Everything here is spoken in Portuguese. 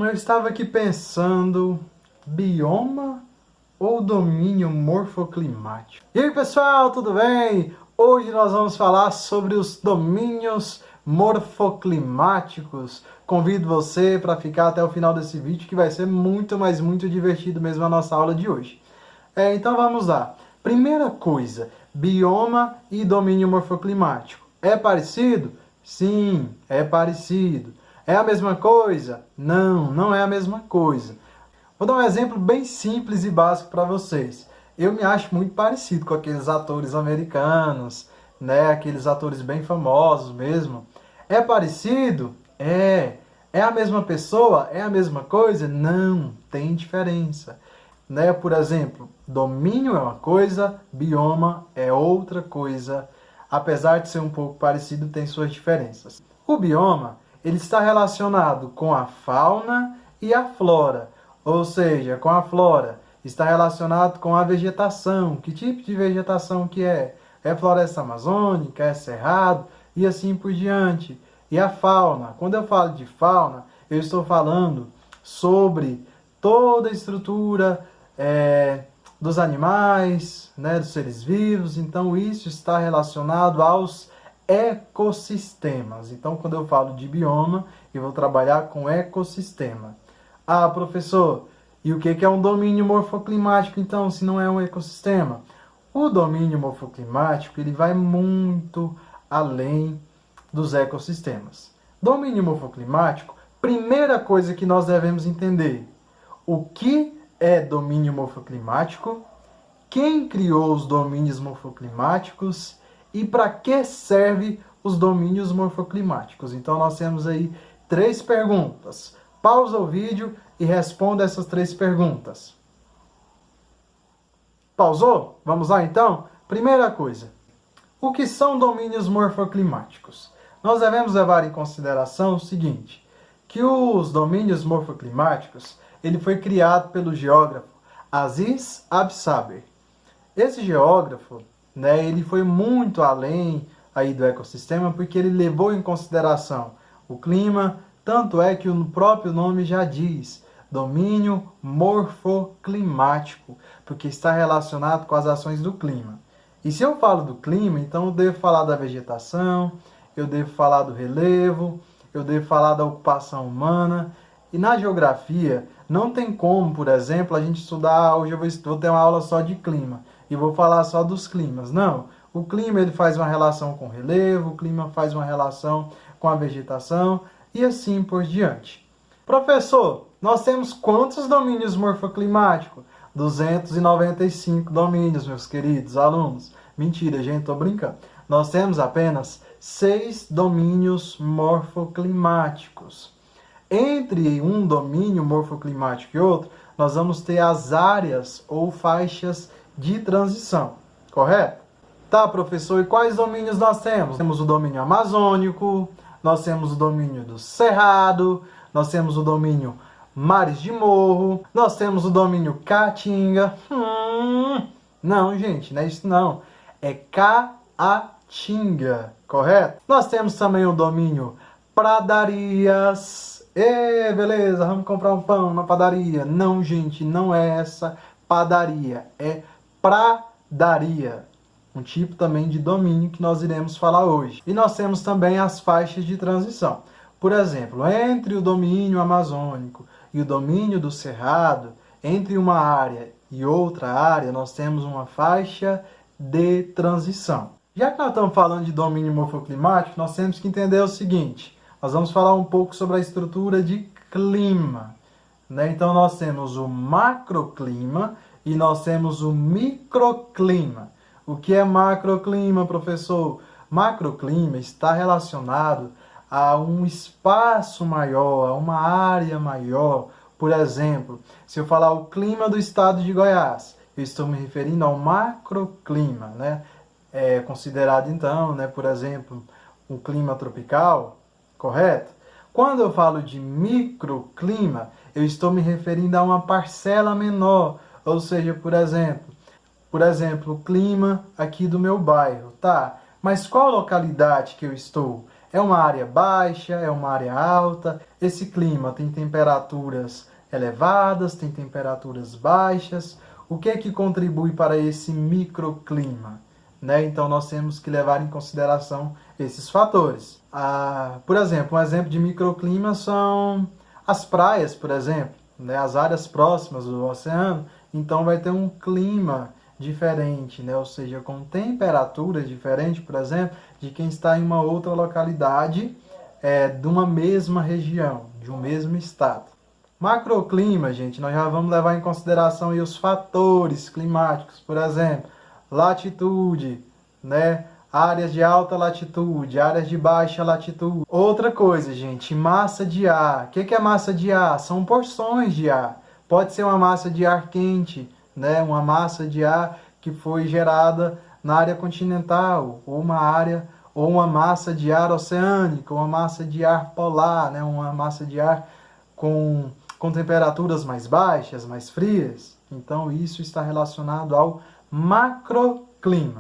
Eu estava aqui pensando, bioma ou domínio morfoclimático? E aí pessoal, tudo bem? Hoje nós vamos falar sobre os domínios morfoclimáticos. Convido você para ficar até o final desse vídeo que vai ser muito, mas muito divertido mesmo a nossa aula de hoje. Então vamos lá. Primeira coisa, bioma e domínio morfoclimático. É parecido? Sim, é parecido. É a mesma coisa? Não, não é a mesma coisa. Vou dar um exemplo bem simples e básico para vocês. Eu me acho muito parecido com aqueles atores americanos, né? Aqueles atores bem famosos mesmo. É parecido? É. É a mesma pessoa? É a mesma coisa? Não, tem diferença. Né? Por exemplo, domínio é uma coisa, bioma é outra coisa. Apesar de ser um pouco parecido, tem suas diferenças. O bioma, ele está relacionado com a fauna e a flora. Ou seja, com a flora está relacionado com a vegetação. Que tipo de vegetação que é? É floresta amazônica, é cerrado e assim por diante. E a fauna, quando eu falo de fauna, eu estou falando sobre toda a estrutura dos animais, né, dos seres vivos. Então isso está relacionado aos ecossistemas. Então quando eu falo de bioma, eu vou trabalhar com ecossistema. Ah, professor, e o que é um domínio morfoclimático então, se não é um ecossistema? O domínio morfoclimático, ele vai muito além dos ecossistemas. Domínio morfoclimático, primeira coisa que nós devemos entender, o que é domínio morfoclimático, quem criou os domínios morfoclimáticos e para que serve os domínios morfoclimáticos. Então nós temos aí 3 perguntas. Pausa o vídeo e responda essas 3 perguntas. Pausou? Vamos lá então? Primeira coisa, o que são domínios morfoclimáticos? Nós devemos levar em consideração o seguinte, que os domínios morfoclimáticos, ele foi criado pelo geógrafo Aziz Absaber. Esse geógrafo, né, ele foi muito além aí do ecossistema, porque ele levou em consideração o clima, tanto é que o próprio nome já diz, domínio morfoclimático, porque está relacionado com as ações do clima. E se eu falo do clima, então eu devo falar da vegetação, eu devo falar do relevo, eu devo falar da ocupação humana. E na geografia, não tem como, por exemplo, a gente estudar, hoje eu vou ter uma aula só de clima, e vou falar só dos climas. Não, o clima ele faz uma relação com o relevo, o clima faz uma relação com a vegetação, e assim por diante. Professor, nós temos quantos domínios morfoclimáticos? 295 domínios, meus queridos alunos. Mentira, gente, tô brincando. Nós temos apenas 6 domínios morfoclimáticos. Entre um domínio morfoclimático e outro, nós vamos ter as áreas ou faixas de transição, correto? Tá, professor, e quais domínios nós temos? Temos o domínio amazônico, nós temos o domínio do cerrado, nós temos o domínio mares de morro, nós temos o domínio caatinga. Não, gente, não é isso não. É caatinga, correto? Nós temos também o domínio pradarias. Beleza, vamos comprar um pão na padaria. Não, gente, não é essa padaria, é pradaria. Um tipo também de domínio que nós iremos falar hoje. E nós temos também as faixas de transição. Por exemplo, entre o domínio amazônico e o domínio do cerrado, entre uma área e outra área, nós temos uma faixa de transição. Já que nós estamos falando de domínio morfoclimático, nós temos que entender o seguinte. Nós vamos falar um pouco sobre a estrutura de clima, né? Então nós temos o macroclima e nós temos o microclima. O que é macroclima, professor? Macroclima está relacionado a um espaço maior, a uma área maior. Por exemplo, se eu falar o clima do estado de Goiás, eu estou me referindo ao macroclima, né? É considerado então, né, por exemplo, um clima tropical, correto? Quando eu falo de microclima, eu estou me referindo a uma parcela menor, ou seja, por exemplo, o clima aqui do meu bairro, tá? Mas qual localidade que eu estou? É uma área baixa, é uma área alta. Esse clima tem temperaturas elevadas, tem temperaturas baixas. O que é que contribui para esse microclima? Né? Então nós temos que levar em consideração esses fatores. Por exemplo, um exemplo de microclima são as praias, por exemplo, né? As áreas próximas do oceano. Então vai ter um clima diferente, né? Ou seja, com temperaturas diferentes, por exemplo, de quem está em uma outra localidade de uma mesma região, de um mesmo estado. Macroclima, gente, nós já vamos levar em consideração aí os fatores climáticos, por exemplo, latitude, né? Áreas de alta latitude, áreas de baixa latitude. Outra coisa, gente, massa de ar. O que é massa de ar? São porções de ar. Pode ser uma massa de ar quente, né? Uma massa de ar que foi gerada na área continental, ou uma massa de ar oceânica, uma massa de ar polar, né? Uma massa de ar com temperaturas mais baixas, mais frias. Então, isso está relacionado ao macroclima.